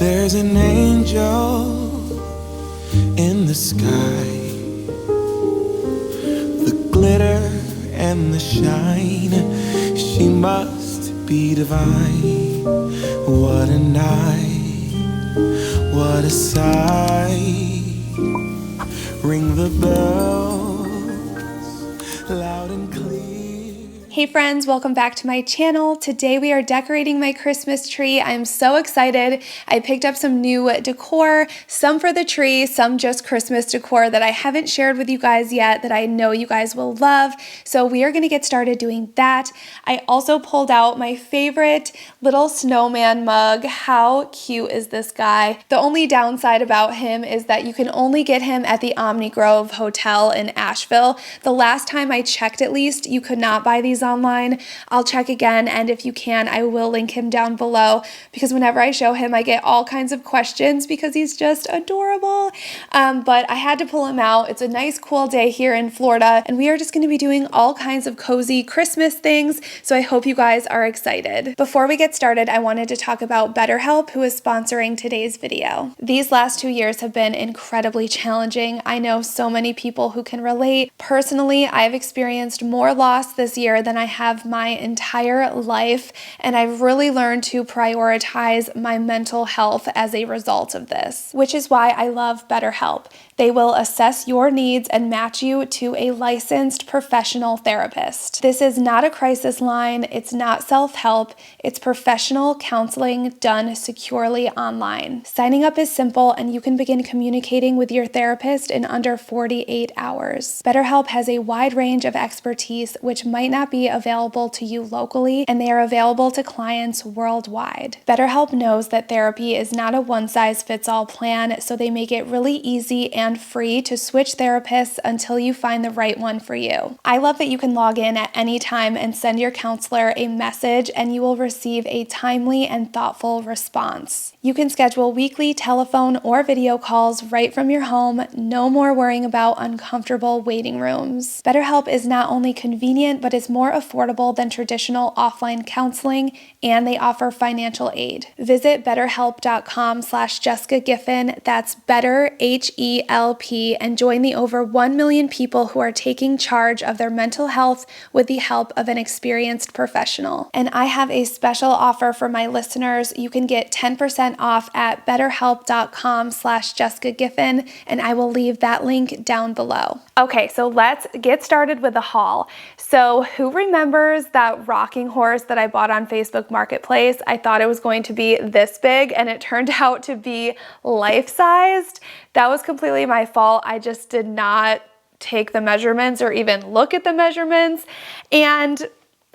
There's an angel in the sky, the glitter and the shine, she must be divine. What a night, what a sight. Ring the bells loud and clear. Hey friends, welcome back to my channel. Today we are decorating my Christmas tree. I'm so excited. I picked up some new decor, some for the tree, some just Christmas decor that I haven't shared with you guys yet that I know you guys will love. So we are gonna get started doing that. I also pulled out my favorite little snowman mug. How cute is this guy? The only downside about him is that you can only get him at the Omni Grove Hotel in Asheville. The last time I checked, at least, you could not buy these online. I'll check again, and if you can, I will link him down below, because whenever I show him, I get all kinds of questions because he's just adorable. But I had to pull him out. It's a nice cool day here in Florida, and we are just going to be doing all kinds of cozy Christmas things, so I hope you guys are excited. Before we get started, I wanted to talk about BetterHelp, who is sponsoring today's video. These last 2 years have been incredibly challenging. I know so many people who can relate. Personally, I've experienced more loss this year than I have my entire life, and I've really learned to prioritize my mental health as a result of this, which is why I love BetterHelp. They will assess your needs and match you to a licensed professional therapist. This is not a crisis line, it's not self-help, it's professional counseling done securely online. Signing up is simple, and you can begin communicating with your therapist in under 48 hours. BetterHelp has a wide range of expertise which might not be available to you locally, and they are available to clients worldwide. BetterHelp knows that therapy is not a one-size-fits-all plan, so they make it really easy and free to switch therapists until you find the right one for you. I love that you can log in at any time and send your counselor a message, and you will receive a timely and thoughtful response. You can schedule weekly telephone or video calls right from your home. No more worrying about uncomfortable waiting rooms. BetterHelp is not only convenient, but is more affordable than traditional offline counseling, and they offer financial aid. Visit betterhelp.com/JessicaGiffen, that's better, H-E-L-P, and join the over 1 million people who are taking charge of their mental health with the help of an experienced professional. And I have a special offer for my listeners. You can get 10% off at betterhelp.com/JessicaGiffen, and I will leave that link down below. Okay, so let's get started with the haul. So who remembers that rocking horse that I bought on Facebook Marketplace? I thought it was going to be this big, and it turned out to be life-sized. That was completely my fault. I just did not take the measurements or even look at the measurements, and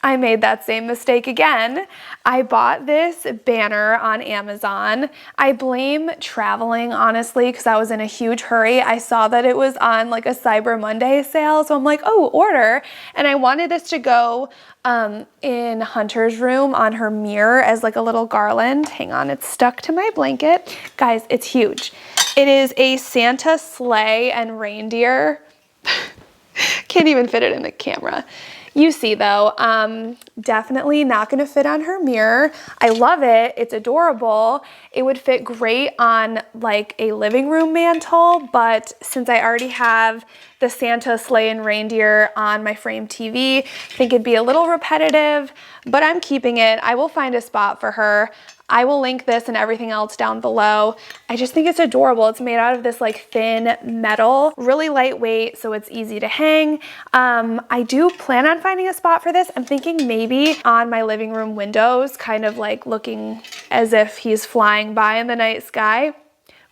I made that same mistake again. I bought this banner on Amazon. I blame traveling, honestly, because I was in a huge hurry. I saw that it was on like a Cyber Monday sale, so I'm like, oh, order. And I wanted this to go in Hunter's room on her mirror as like a little garland. Hang on, it's stuck to my blanket. Guys, it's huge. It is a Santa sleigh and reindeer. Can't even fit it in the camera. You see though, definitely not gonna fit on her mirror. I love it, it's adorable. It would fit great on like a living room mantle, but since I already have the Santa sleigh and reindeer on my frame TV, I think it'd be a little repetitive, but I'm keeping it. I will find a spot for her. I will link this and everything else down below. I just think it's adorable. It's made out of this like thin metal, really lightweight, so it's easy to hang. I do plan on finding a spot for this. I'm thinking maybe on my living room windows, kind of like looking as if he's flying by in the night sky.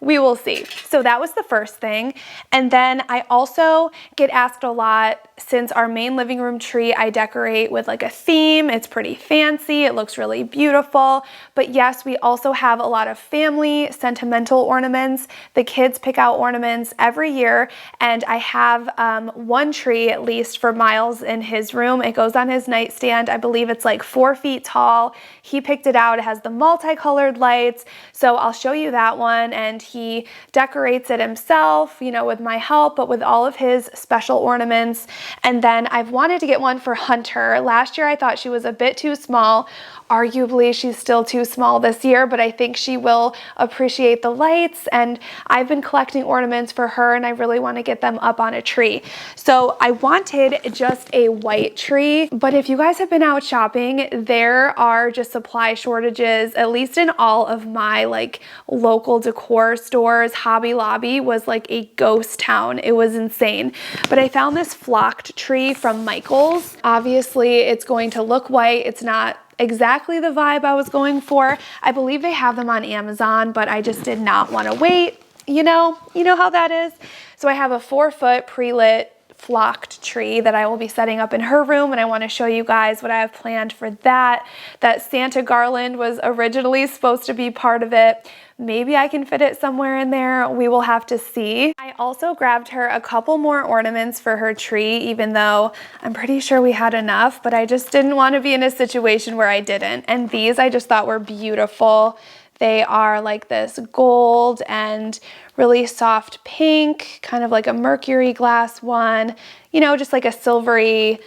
We will see. So that was the first thing. And then I also get asked a lot, since our main living room tree I decorate with like a theme. It's pretty fancy, it looks really beautiful. But yes, we also have a lot of family sentimental ornaments. The kids pick out ornaments every year, and I have one tree at least for Miles in his room. It goes on his nightstand. I believe it's like 4 feet tall. He picked it out. It has the multicolored lights. So I'll show you that one, and he decorates it himself, you know, with my help, but with all of his special ornaments. And then I've wanted to get one for Hunter. Last year I thought she was a bit too small. Arguably she's still too small this year, but I think she will appreciate the lights, and I've been collecting ornaments for her and I really want to get them up on a tree. So I wanted just a white tree, but if you guys have been out shopping, there are just supply shortages, at least in all of my like local decor stores. Hobby Lobby was like a ghost town. It was insane. But I found this flocked tree from Michael's. Obviously it's going to look white. It's not exactly the vibe I was going for. I believe they have them on Amazon, but I just did not want to wait. You know how that is. So I have a 4-foot pre-lit flocked tree that I will be setting up in her room, and I want to show you guys what I have planned for that. That Santa garland was originally supposed to be part of it. Maybe I can fit it somewhere in there. We will have to see. I also grabbed her a couple more ornaments for her tree, even though I'm pretty sure we had enough, but I just didn't want to be in a situation where I didn't. And these I just thought were beautiful. They are like this gold and really soft pink, kind of like a mercury glass one, you know, just like a silvery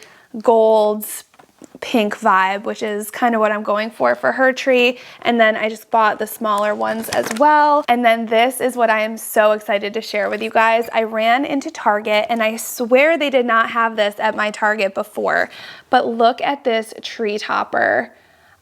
gold pink vibe, which is kind of what I'm going for her tree. And then I just bought the smaller ones as well. And then this is what I am so excited to share with you guys. I ran into Target and I swear they did not have this at my Target before, but look at this tree topper.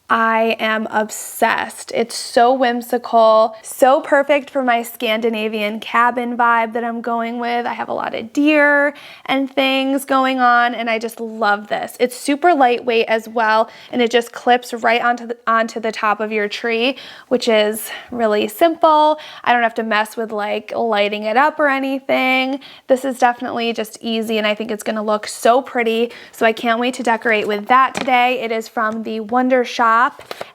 I am obsessed. It's so whimsical, so perfect for my Scandinavian cabin vibe that I'm going with. I have a lot of deer and things going on, and I just love this. It's super lightweight as well, and it just clips right onto the top of your tree, which is really simple. I don't have to mess with like lighting it up or anything. This is definitely just easy, and I think it's gonna look so pretty. So I can't wait to decorate with that today. It is from the Wonder Shop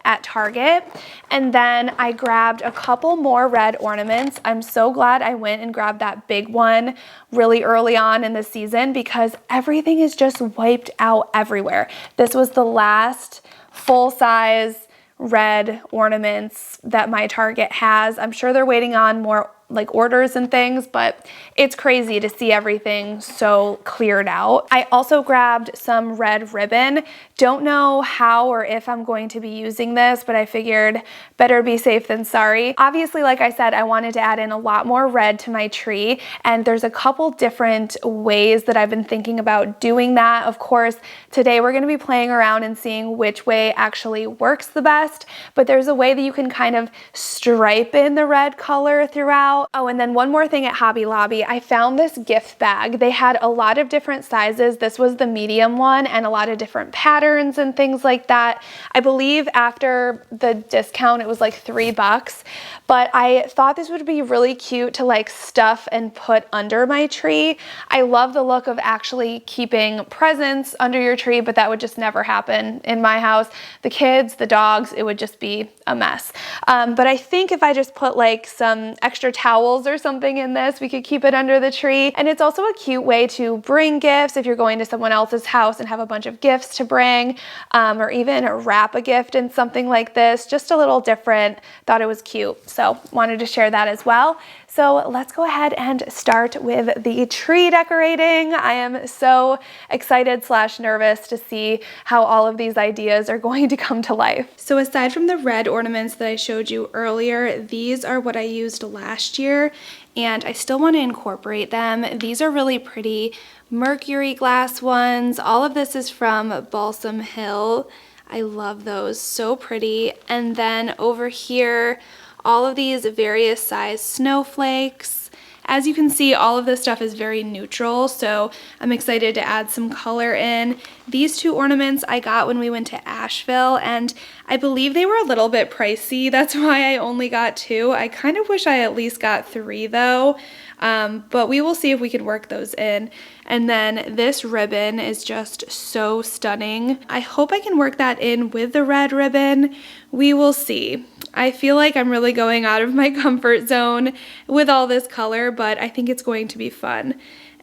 at Target. And then I grabbed a couple more red ornaments. I'm so glad I went and grabbed that big one really early on in the season because everything is just wiped out everywhere. This was the last full-size red ornaments that my Target has. I'm sure they're waiting on more like orders and things, but it's crazy to see everything so cleared out. I also grabbed some red ribbon. Don't know how or if I'm going to be using this, but I figured better be safe than sorry. Obviously, like I said, I wanted to add in a lot more red to my tree, and there's a couple different ways that I've been thinking about doing that. Of course, today we're gonna be playing around and seeing which way actually works the best, but there's a way that you can kind of stripe in the red color throughout. Oh, and then one more thing at Hobby Lobby, I found this gift bag. They had a lot of different sizes. This was the medium one and a lot of different patterns and things like that. I believe after the discount, it was like $3, but I thought this would be really cute to like stuff and put under my tree. I love the look of actually keeping presents under your tree, but that would just never happen in my house. The kids, the dogs, it would just be a mess. But I think if I just put like some extra towels or something in this, we could keep it under the tree. And it's also a cute way to bring gifts if you're going to someone else's house and have a bunch of gifts to bring, or even wrap a gift in something like this, just a little different. Thought it was cute, so wanted to share that as well. So let's go ahead and start with the tree decorating. I am so excited / nervous to see how all of these ideas are going to come to life. So aside from the red ornaments that I showed you earlier, these are what I used last year, and I still want to incorporate them. These are really pretty mercury glass ones. All of this is from Balsam Hill. I love those, so pretty. And then over here, all of these various size snowflakes. As you can see, all of this stuff is very neutral, so I'm excited to add some color in. These two ornaments I got when we went to Asheville, and I believe they were a little bit pricey. That's why I only got 2. I kind of wish I at least got 3 though, but we will see if we can work those in. And then this ribbon is just so stunning. I hope I can work that in with the red ribbon. We will see. I feel like I'm really going out of my comfort zone with all this color, but I think it's going to be fun.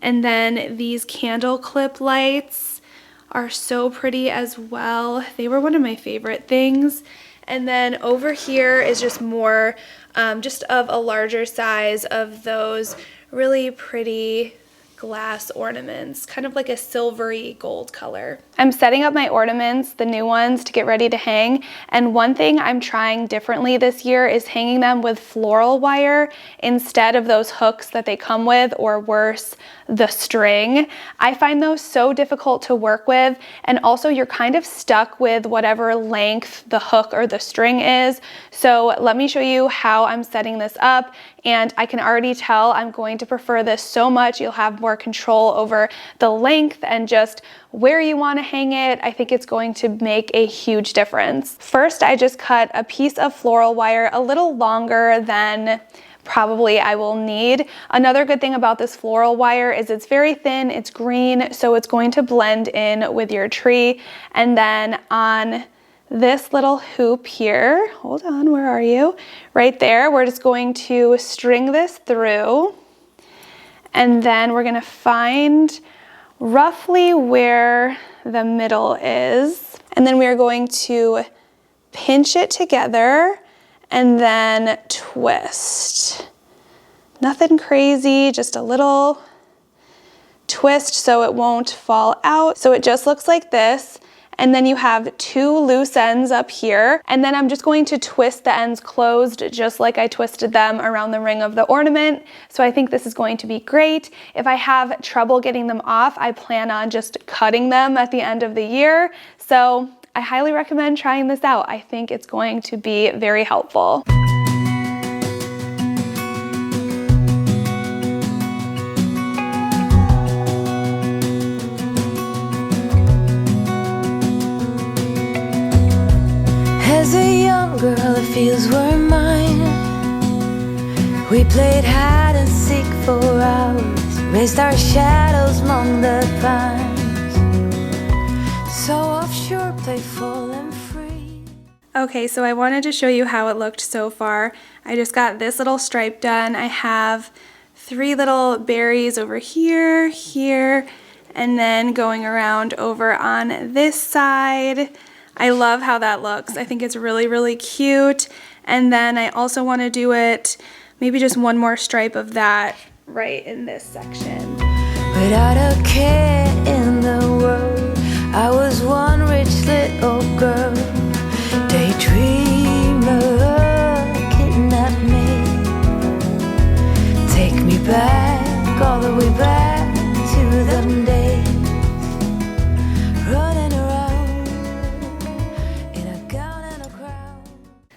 And then these candle clip lights are so pretty as well. They were one of my favorite things. And then over here is just more, just of a larger size of those really pretty glass ornaments, kind of like a silvery gold color. I'm setting up my ornaments, the new ones, to get ready to hang. And one thing I'm trying differently this year is hanging them with floral wire instead of those hooks that they come with, or worse, the string. I find those so difficult to work with, and also you're kind of stuck with whatever length the hook or the string is. So let me show you how I'm setting this up, and I can already tell I'm going to prefer this so much. You'll have more control over the length and just where you want to hang it. I think it's going to make a huge difference. First, I just cut a piece of floral wire a little longer than probably I will need. Another good thing about this floral wire is it's very thin, it's green, so it's going to blend in with your tree. And then on this little hoop here, hold on, where are you? Right there, we're just going to string this through, and then we're gonna find roughly where the middle is. And then we are going to pinch it together and then twist. Nothing crazy, just a little twist so it won't fall out. So it just looks like this. And then you have two loose ends up here. And then I'm just going to twist the ends closed just like I twisted them around the ring of the ornament. So I think this is going to be great. If I have trouble getting them off, I plan on just cutting them at the end of the year. So I highly recommend trying this out. I think it's going to be very helpful. As a young girl, it feels we're mine. We played hide and seek for hours, raised our shadows among the pines. So offshore, playful and free. Okay, so I wanted to show you how it looked so far. I just got this little stripe done. I have 3 little berries over here, here, and then going around over on this side. I love how that looks. I think it's really, really cute. And then I also want to do it, maybe just one more stripe of that right in this section. Without a care in the world, I was one rich little girl. Daydreamer, kidnap me. Take me back, all the way back to them days. Running around in a gown and a crown.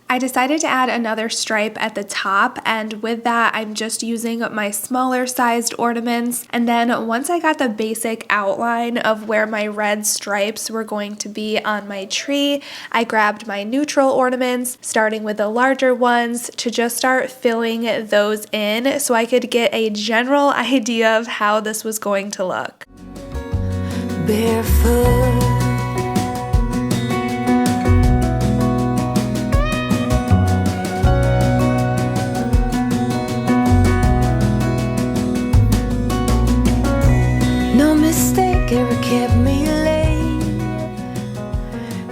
I decided to add another stripe at the top, and with that I'm just using my smaller sized ornaments. And then once I got the basic outline of where my red stripes were going to be on my tree, I grabbed my neutral ornaments, starting with the larger ones, to just start filling those in so I could get a general idea of how this was going to look. Barefoot, no mistake ever kept me late.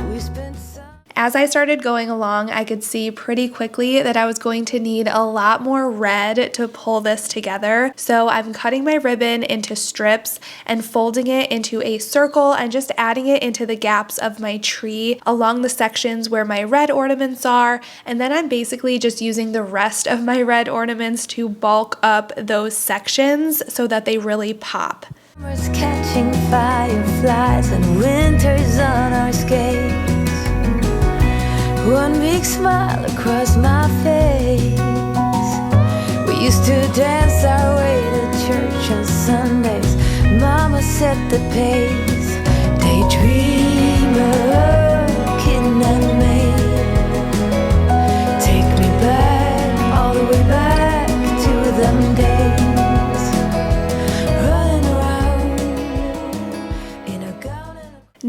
We spent some. As I started going along, I could see pretty quickly that I was going to need a lot more red to pull this together. So I'm cutting my ribbon into strips and folding it into a circle and just adding it into the gaps of my tree along the sections where my red ornaments are. And then I'm basically just using the rest of my red ornaments to bulk up those sections so that they really pop. Summer's catching fireflies and winter's on our skates. One big smile across my face. We used to dance our way to church on Sundays. Mama set the pace. Daydreamer, kidnap me. Take me back, all the way back to them days.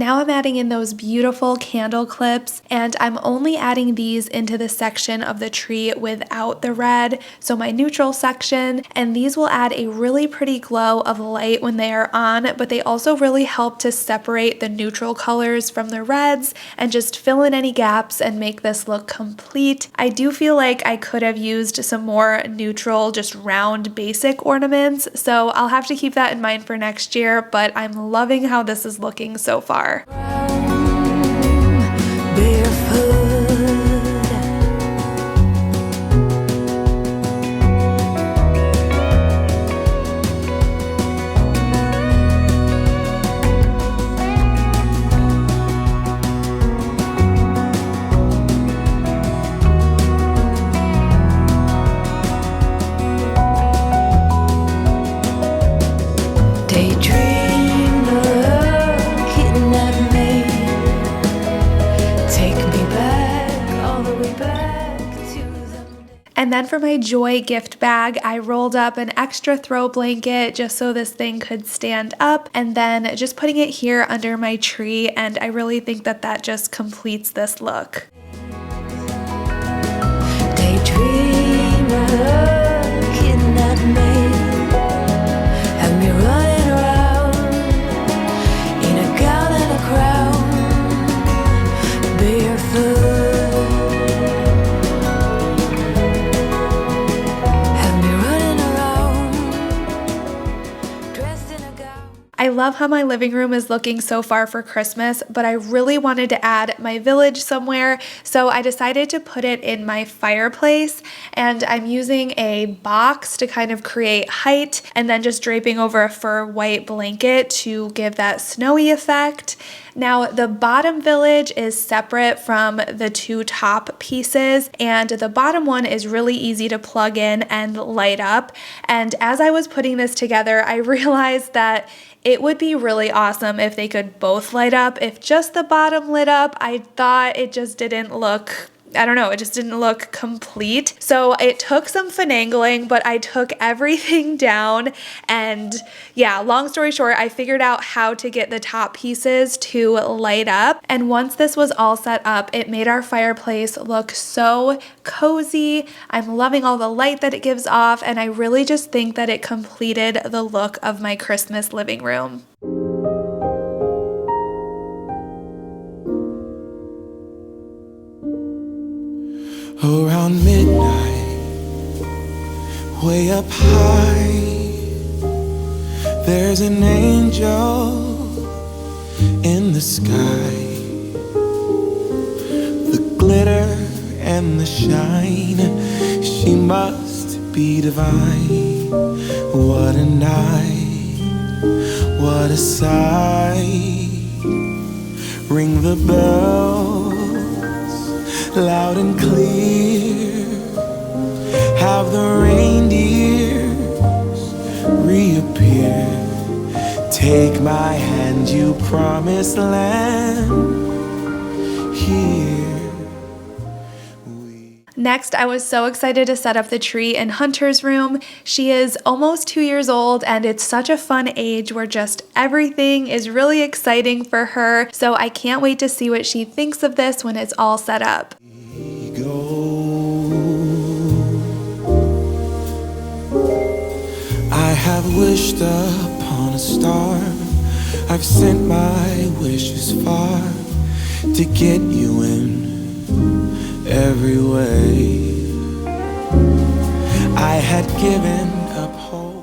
now I'm adding in those beautiful candle clips, and I'm only adding these into the section of the tree without the red, so my neutral section, and these will add a really pretty glow of light when they are on, but they also really help to separate the neutral colors from the reds and just fill in any gaps and make this look complete. I do feel like I could have used some more neutral, just round basic ornaments, so I'll have to keep that in mind for next year, but I'm loving how this is looking so far. And then for my Joy gift bag, I rolled up an extra throw blanket just so this thing could stand up, and then just putting it here under my tree, and I really think that that just completes this look. I love how my living room is looking so far for Christmas, but I really wanted to add my village somewhere, so I decided to put it in my fireplace, and I'm using a box to kind of create height and then just draping over a fur white blanket to give that snowy effect. Now, the bottom village is separate from the two top pieces, and the bottom one is really easy to plug in and light up. And as I was putting this together, I realized that it would be really awesome if they could both light up. If just the bottom lit up, I thought it just didn't look, I don't know, it just didn't look complete. So it took some finagling, but I took everything down, and yeah, long story short, I figured out how to get the top pieces to light up. And once this was all set up, it made our fireplace look so cozy. I'm loving all the light that it gives off, and I really just think that it completed the look of my Christmas living room. Around midnight, way up high, there's an angel in the sky. The glitter and the shine, she must be divine. What a night, what a sight. Ring the bells loud and clear, have the reindeers reappear. Take my hand, you promised land, here. Next, I was so excited to set up the tree in Hunter's room. She is almost 2 years old, and it's such a fun age where just everything is really exciting for her. So I can't wait to see what she thinks of this when it's all set up. I have wished upon a star, I've sent my wishes far to get you in every way. I had given up hope.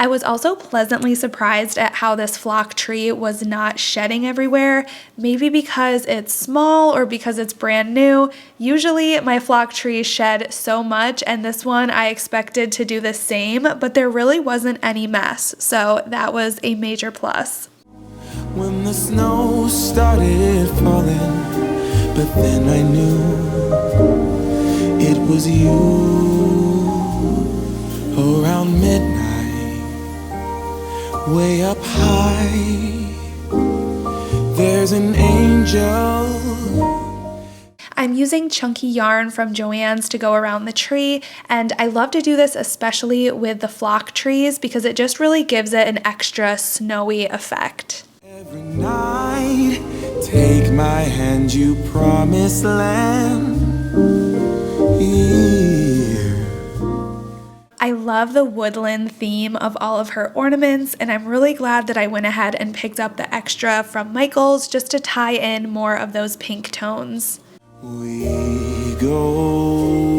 I was also pleasantly surprised at how this flock tree was not shedding everywhere, maybe because it's small or because it's brand new. Usually my flock trees shed so much, and this one I expected to do the same, but there really wasn't any mess, so that was a major plus. When the snow started falling, but then I knew it was you. Around midnight, way up high, there's an angel. I'm using chunky yarn from Joann's to go around the tree, and I love to do this especially with the flock trees because it just really gives it an extra snowy effect. Every night Take my hand, you promised land. Here. I love the woodland theme of all of her ornaments, and I'm really glad that I went ahead and picked up the extra from Michael's just to tie in more of those pink tones. We go.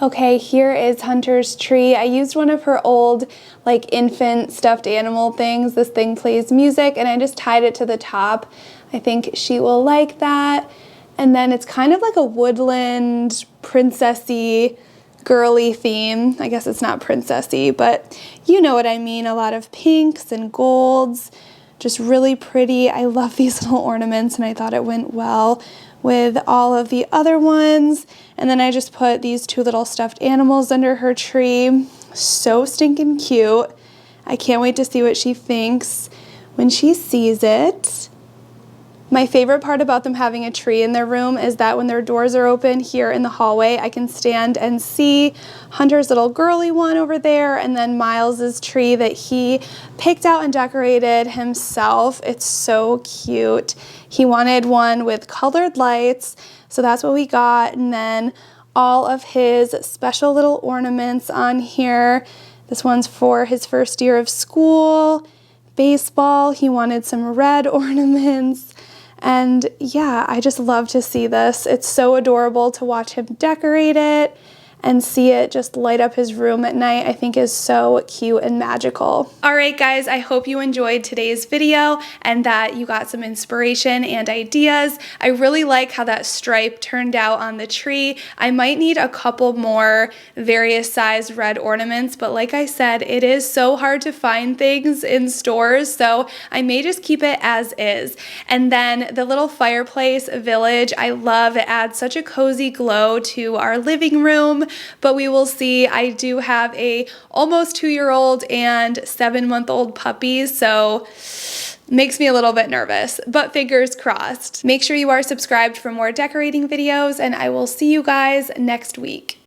Okay, here is Hunter's tree. I used one of her old like infant stuffed animal things. This thing plays music and I just tied it to the top. I think she will like that. And then it's kind of like a woodland princessy girly theme. I guess it's not princessy, but you know what I mean. A lot of pinks and golds, just really pretty. I love these little ornaments and I thought it went well with all of the other ones. And then I just put these two little stuffed animals under her tree. So stinking cute. I can't wait to see what she thinks when she sees it. My favorite part about them having a tree in their room is that when their doors are open here in the hallway, I can stand and see Hunter's little girly one over there and then Miles's tree that he picked out and decorated himself. It's so cute. He wanted one with colored lights, so that's what we got. And then all of his special little ornaments on here. This one's for his first year of school. Baseball, he wanted some red ornaments. And yeah, I just love to see this. It's so adorable to watch him decorate it and see it just light up his room at night. I think is so cute and magical. All right, guys, I hope you enjoyed today's video and that you got some inspiration and ideas. I really like how that stripe turned out on the tree. I might need a couple more various size red ornaments, but like I said, it is so hard to find things in stores, so I may just keep it as is. And then the little fireplace village, I love. It adds such a cozy glow to our living room. But we will see. I do have a almost 2-year-old and 7-month-old puppy, so makes me a little bit nervous, but fingers crossed. Make sure you are subscribed for more decorating videos, and I will see you guys next week.